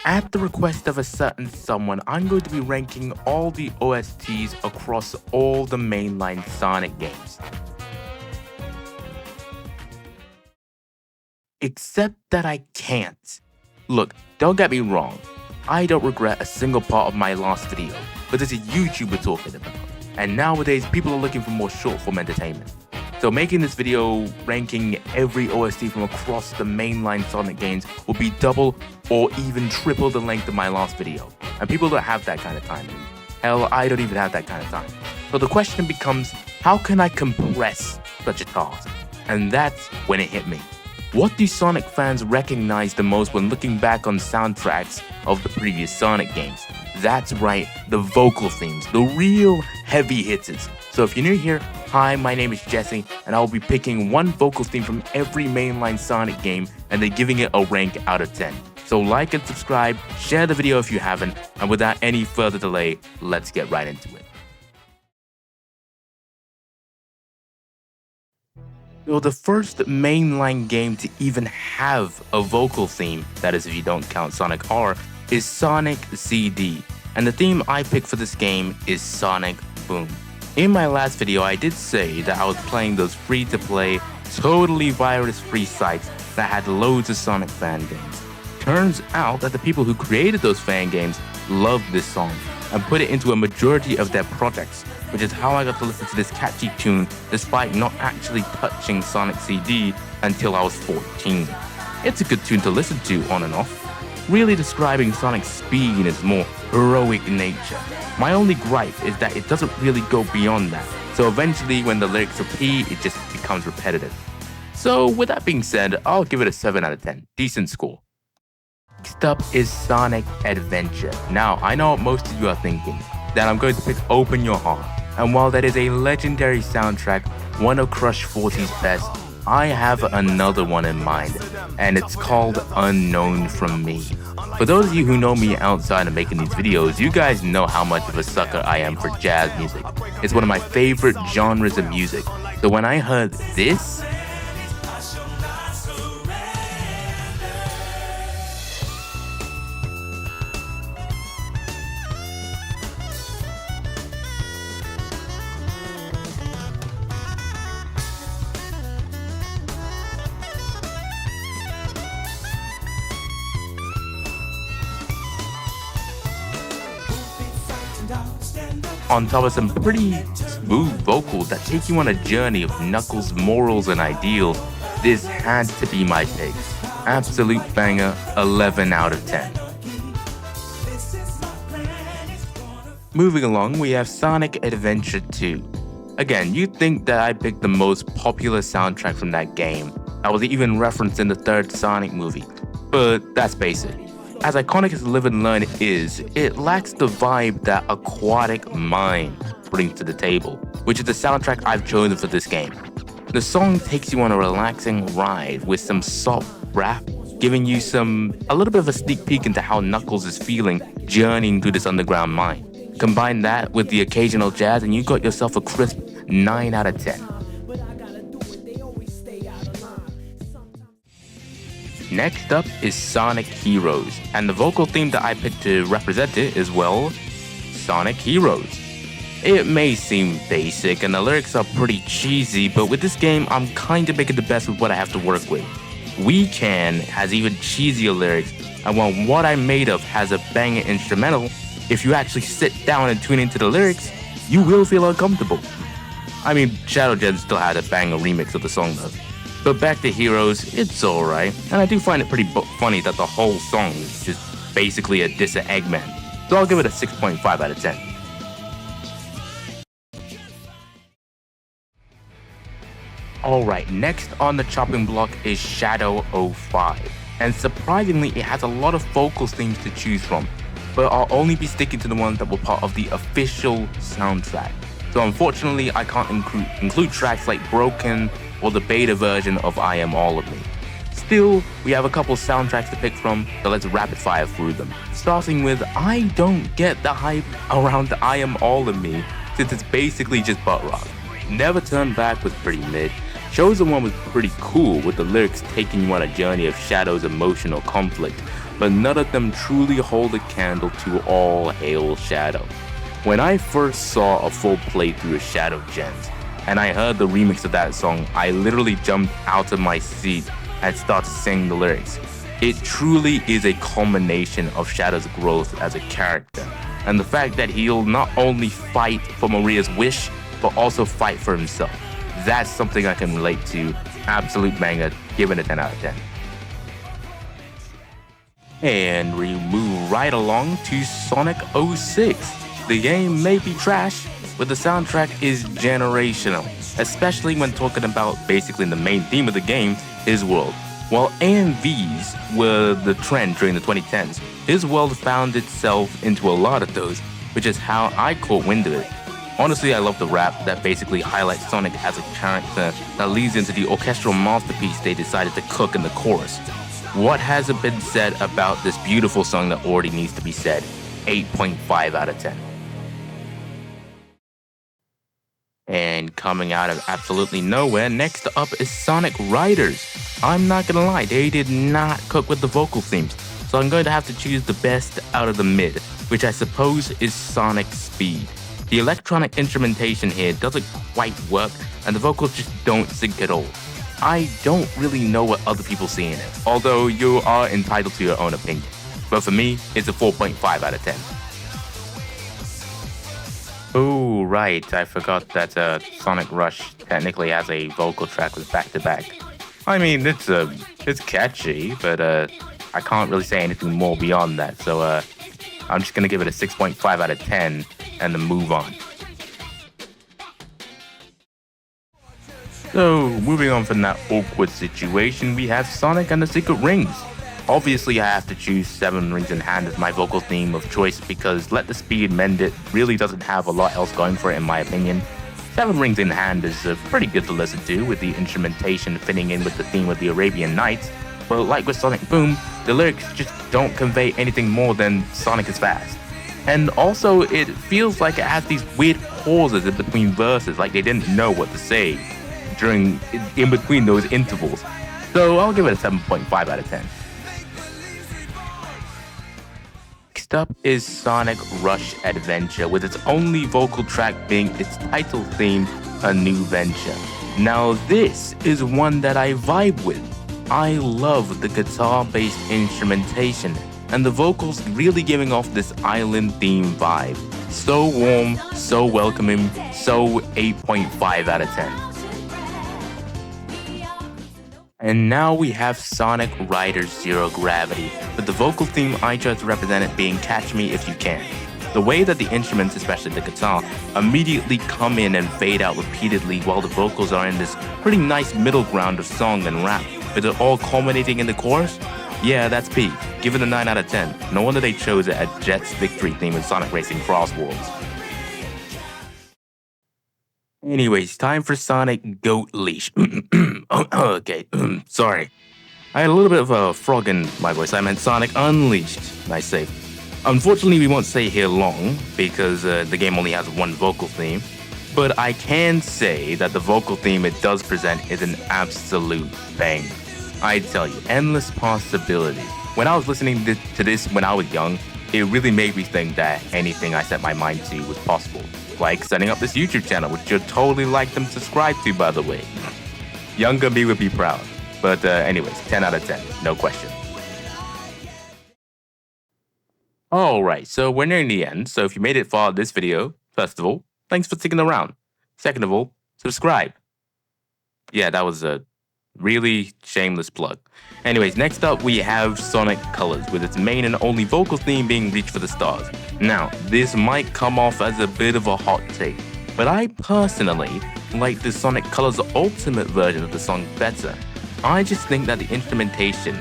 At the request of a certain someone, I'm going to be ranking all the OSTs across all the mainline Sonic games. Except that I can't. Look, don't get me wrong, I don't regret a single part of my last video, but there's a YouTuber talking about, and nowadays people are looking for more short form entertainment. So making this video ranking every OST from across the mainline Sonic games will be double or even triple the length of my last video. And people don't have that kind of time. Hell, I don't even have that kind of time. So the question becomes, how can I compress such a task? And that's when it hit me. What do Sonic fans recognize the most when looking back on soundtracks of the previous Sonic games? That's right, the vocal themes, the real heavy hitters. So if you're new here, hi, my name is Jesse, and I'll be picking one vocal theme from every mainline Sonic game and then giving it a rank out of 10. So like and subscribe, share the video if you haven't, and without any further delay, let's get right into it. So the first mainline game to even have a vocal theme, that is if you don't count Sonic R, is Sonic CD, and the theme I picked for this game is Sonic Boom. In my last video, I did say that I was playing those free-to-play, totally virus-free sites that had loads of Sonic fan games. Turns out that the people who created those fan games loved this song and put it into a majority of their projects, which is how I got to listen to this catchy tune despite not actually touching Sonic CD until I was 14. It's a good tune to listen to on and off, really describing Sonic's speed in its more heroic nature. My only gripe is that it doesn't really go beyond that, so eventually when the lyrics repeat, it just becomes repetitive. So with that being said, I'll give it a 7 out of 10, decent score. Next up is Sonic Adventure. Now, I know what most of you are thinking, that I'm going to pick Open Your Heart, and while that is a legendary soundtrack, one of Crush 40's best, I have another one in mind, and it's called Unknown From Me. For those of you who know me outside of making these videos, you guys know how much of a sucker I am for jazz music. It's one of my favorite genres of music. So when I heard this, on top of some pretty smooth vocals that take you on a journey of Knuckles' morals and ideals, this had to be my pick. Absolute banger, 11 out of 10. Moving along, we have Sonic Adventure 2. Again, you'd think that I picked the most popular soundtrack from that game. I was even referenced in the third Sonic movie, but that's basic. As iconic as Live and Learn is, it lacks the vibe that Aquatic Mind brings to the table, which is the soundtrack I've chosen for this game. The song takes you on a relaxing ride with some soft rap, giving you a little bit of a sneak peek into how Knuckles is feeling journeying through this underground mine. Combine that with the occasional jazz and you got yourself a crisp 9 out of 10. Next up is Sonic Heroes, and the vocal theme that I picked to represent it is, well, Sonic Heroes. It may seem basic and the lyrics are pretty cheesy, but with this game, I'm kinda making the best with what I have to work with. We Can has even cheesier lyrics, and while What I'm Made Of has a banger instrumental, if you actually sit down and tune into the lyrics, you will feel uncomfortable. I mean, Shadow Gen still had a banger remix of the song though. But back to Heroes, it's alright, and I do find it pretty funny that the whole song is just basically a diss at Eggman, so I'll give it a 6.5 out of 10. Alright, next on the chopping block is Shadow 05, and surprisingly it has a lot of vocal themes to choose from, but I'll only be sticking to the ones that were part of the official soundtrack. So unfortunately I can't include tracks like Broken, or the beta version of I Am All of Me. Still, we have a couple soundtracks to pick from, so let's rapid fire through them. Starting with I don't get the hype around I Am All of Me, since it's basically just butt rock. Never Turn Back was pretty mid. Chosen One was pretty cool with the lyrics taking you on a journey of Shadow's emotional conflict. but none of them truly hold a candle to All Hail Shadow. When I first saw a full playthrough of Shadow Gens, and I heard the remix of that song, I literally jumped out of my seat and started singing the lyrics. It truly is a culmination of Shadow's growth as a character, and the fact that he'll not only fight for Maria's wish, but also fight for himself. That's something I can relate to. Absolute banger, giving it a 10 out of 10. And we move right along to Sonic 06. The game may be trash, but the soundtrack is generational, especially when talking about basically the main theme of the game, his world. While AMVs were the trend during the 2010s, his world found itself into a lot of those, which is how I caught wind of it. Honestly, I love the rap that basically highlights Sonic as a character that leads into the orchestral masterpiece they decided to cook in the chorus. What hasn't been said about this beautiful song that already needs to be said? 8.5 out of 10. And coming out of absolutely nowhere, next up is Sonic Riders. I'm not gonna lie, they did not cook with the vocal themes, so I'm going to have to choose the best out of the mid, which I suppose is Sonic Speed. The electronic instrumentation here doesn't quite work, and the vocals just don't sync at all. I don't really know what other people see in it, although you are entitled to your own opinion. But for me, it's a 4.5 out of 10. Oh, right, I forgot that Sonic Rush technically has a vocal track with back-to-back. I mean, it's catchy, but I can't really say anything more beyond that, so I'm just gonna give it a 6.5 out of 10 and then move on. So, moving on from that awkward situation, we have Sonic and the Secret Rings. Obviously, I have to choose 7 Rings in Hand as my vocal theme of choice because Let the Speed Mend It really doesn't have a lot else going for it in my opinion. 7 Rings in Hand is pretty good to listen to with the instrumentation fitting in with the theme of the Arabian Nights, but like with Sonic Boom, the lyrics just don't convey anything more than Sonic is fast. And also, it feels like it has these weird pauses in between verses, like they didn't know what to say in between those intervals. So I'll give it a 7.5 out of 10. Next up is Sonic Rush Adventure, with its only vocal track being its title theme, A New Venture. Now this is one that I vibe with. I love the guitar-based instrumentation, and the vocals really giving off this island theme vibe. So warm, so welcoming, so 8.5 out of 10. And now we have Sonic Riders Zero Gravity, with the vocal theme I chose to represent it being Catch Me If You Can. The way that the instruments, especially the guitar, immediately come in and fade out repeatedly while the vocals are in this pretty nice middle ground of song and rap, with it all culminating in the chorus? Yeah, that's peak. Give it a 9 out of 10. No wonder they chose it as Jet's victory theme in Sonic Racing Crossworlds. Anyways, time for Sonic Goat Leash. Okay, sorry. I had a little bit of a frog in my voice. I meant Sonic Unleashed, I say. Unfortunately, we won't stay here long because the game only has one vocal theme. But I can say that the vocal theme it does present is an absolute bang. I tell you, endless possibilities. When I was listening to this when I was young, it really made me think that anything I set my mind to was possible. Like setting up this YouTube channel, which you'd totally like them to subscribe to, by the way. Younger me would be proud. But anyways, 10 out of 10, no question. Alright, so we're nearing the end, so if you made it far this video, first of all, thanks for sticking around. Second of all, subscribe. Yeah, that was a really shameless plug. Anyways, next up we have Sonic Colors, with its main and only vocal theme being Reach for the Stars. Now, this might come off as a bit of a hot take, but I personally like the Sonic Colors Ultimate version of the song better. I just think that the instrumentation,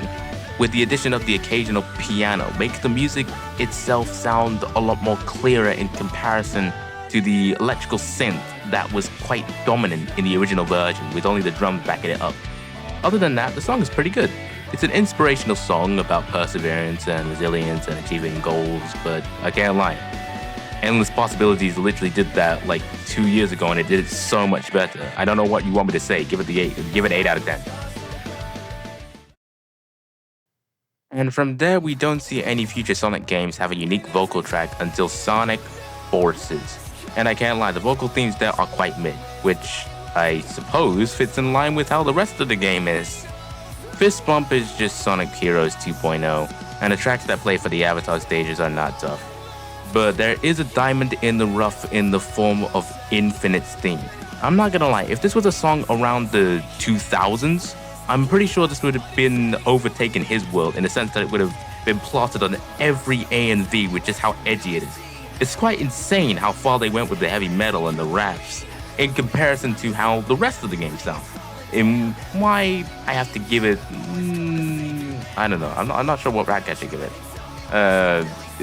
with the addition of the occasional piano, makes the music itself sound a lot more clearer in comparison to the electrical synth that was quite dominant in the original version, with only the drums backing it up. Other than that, the song is pretty good. It's an inspirational song about perseverance and resilience and achieving goals, but I can't lie. Endless Possibilities literally did that like 2 years ago and it did it so much better. I don't know what you want me to say. Give it 8 out of 10. And from there, we don't see any future Sonic games have a unique vocal track until Sonic Forces. And I can't lie, the vocal themes there are quite mid, which I suppose fits in line with how the rest of the game is. Fist Bump is just Sonic Heroes 2.0, and the tracks that play for the Avatar stages are not tough. But there is a diamond in the rough in the form of Infinite's theme. I'm not gonna lie, if this was a song around the 2000s, I'm pretty sure this would have been overtaken his world in the sense that it would have been plotted on every A and V with just how edgy it is. It's quite insane how far they went with the heavy metal and the raps in comparison to how the rest of the game sounds. And why I have to give it, I don't know. I'm not sure what rank I should give it.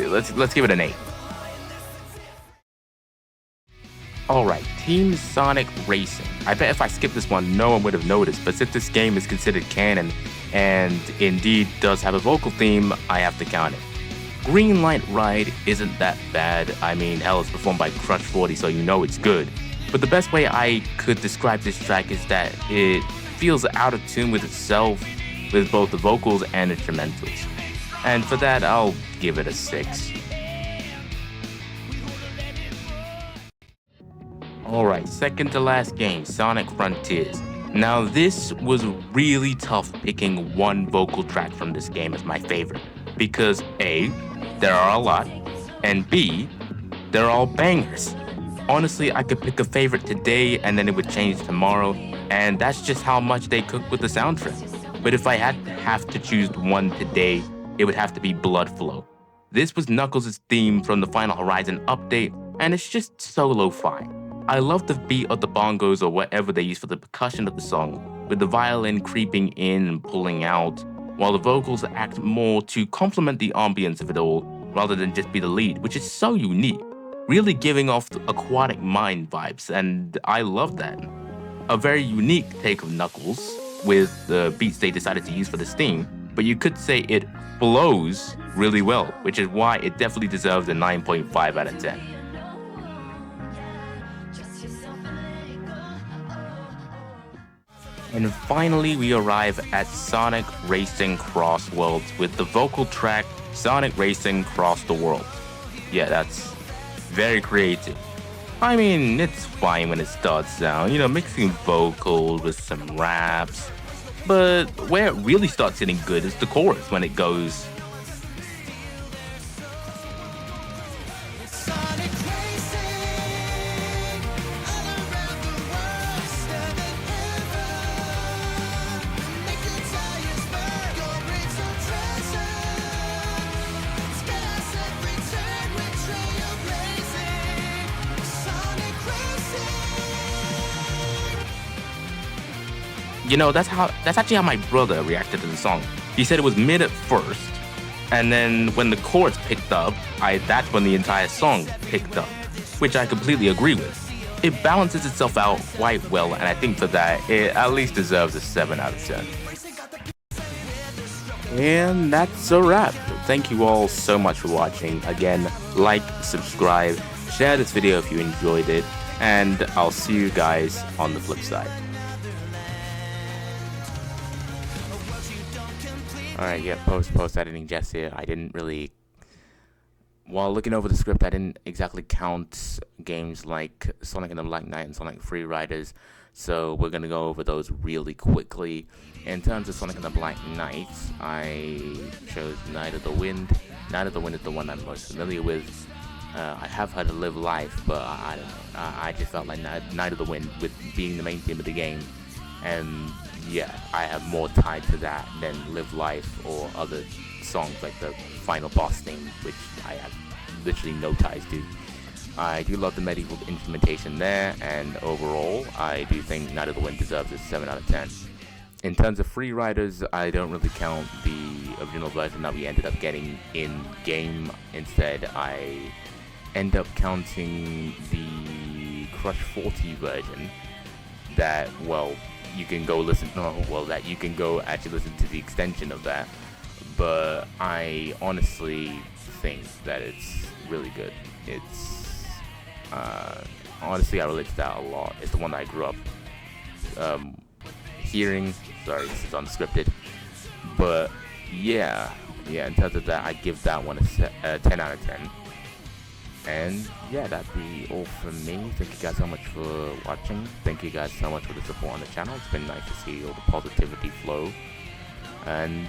Let's give it an 8. Alright, Team Sonic Racing. I bet if I skipped this one, no one would have noticed, but since this game is considered canon and indeed does have a vocal theme, I have to count it. Green Light Ride isn't that bad. I mean, hell, it's performed by Crush40, so you know it's good. But the best way I could describe this track is that it feels out of tune with itself, with both the vocals and instrumentals. And for that, I'll give it a 6. Alright, second to last game, Sonic Frontiers. Now this was really tough picking one vocal track from this game as my favorite, because A, there are a lot, and B, they're all bangers. Honestly, I could pick a favorite today and then it would change tomorrow, and that's just how much they cook with the soundtrack. But if I have to choose one today, it would have to be Blood Flow. This was Knuckles' theme from the Final Horizon update, and it's just so lo-fi. I love the beat of the bongos or whatever they use for the percussion of the song, with the violin creeping in and pulling out, while the vocals act more to complement the ambience of it all, rather than just be the lead, which is so unique, really giving off the Aquatic Mind vibes, and I love that. A very unique take of Knuckles, with the beats they decided to use for this theme, but you could say it flows really well, which is why it definitely deserves a 9.5 out of 10. And finally, we arrive at Sonic Racing Crossworlds with the vocal track Sonic Racing Cross the World. Yeah, that's very creative. I mean, it's fine when it starts out, mixing vocals with some raps. But where it really starts getting good is the chorus when it goes, that's actually how my brother reacted to the song. He said it was mid at first, and then when the chorus picked up, that's when the entire song picked up, which I completely agree with. It balances itself out quite well, and I think for that, it at least deserves a 7 out of 10. And that's a wrap. Thank you all so much for watching. Again, like, subscribe, share this video if you enjoyed it, and I'll see you guys on the flip side. Alright, yeah, post editing Jess here. I didn't really, while looking over the script, I didn't exactly count games like Sonic and the Black Knight and Sonic Free Riders, so we're gonna go over those really quickly. In terms of Sonic and the Black Knight, I chose Night of the Wind. Night of the Wind is the one I'm most familiar with. I have heard of Live Life, but I don't know. I just felt like Night of the Wind with being the main theme of the game, and yeah, I have more tied to that than Live Life or other songs like the final boss theme, which I have literally no ties to. I do love the medieval instrumentation there, and overall, I do think Night of the Wind deserves a 7 out of 10. In terms of Free Riders, I don't really count the original version that we ended up getting in-game. Instead, I end up counting the Crush 40 version that, well, you can go listen, that you can go actually listen to the extension of that, but I honestly think that it's really good. It's, honestly, I relate to that a lot. It's the one that I grew up hearing. Sorry, this is unscripted, but yeah, yeah, in terms of that, I give that one a 10 out of 10. And yeah, that'd be all from me. Thank you guys so much for watching. Thank you guys so much for the support on the channel. It's been nice to see all the positivity flow. And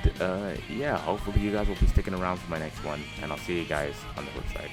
yeah, hopefully you guys will be sticking around for my next one. And I'll see you guys on the flip side.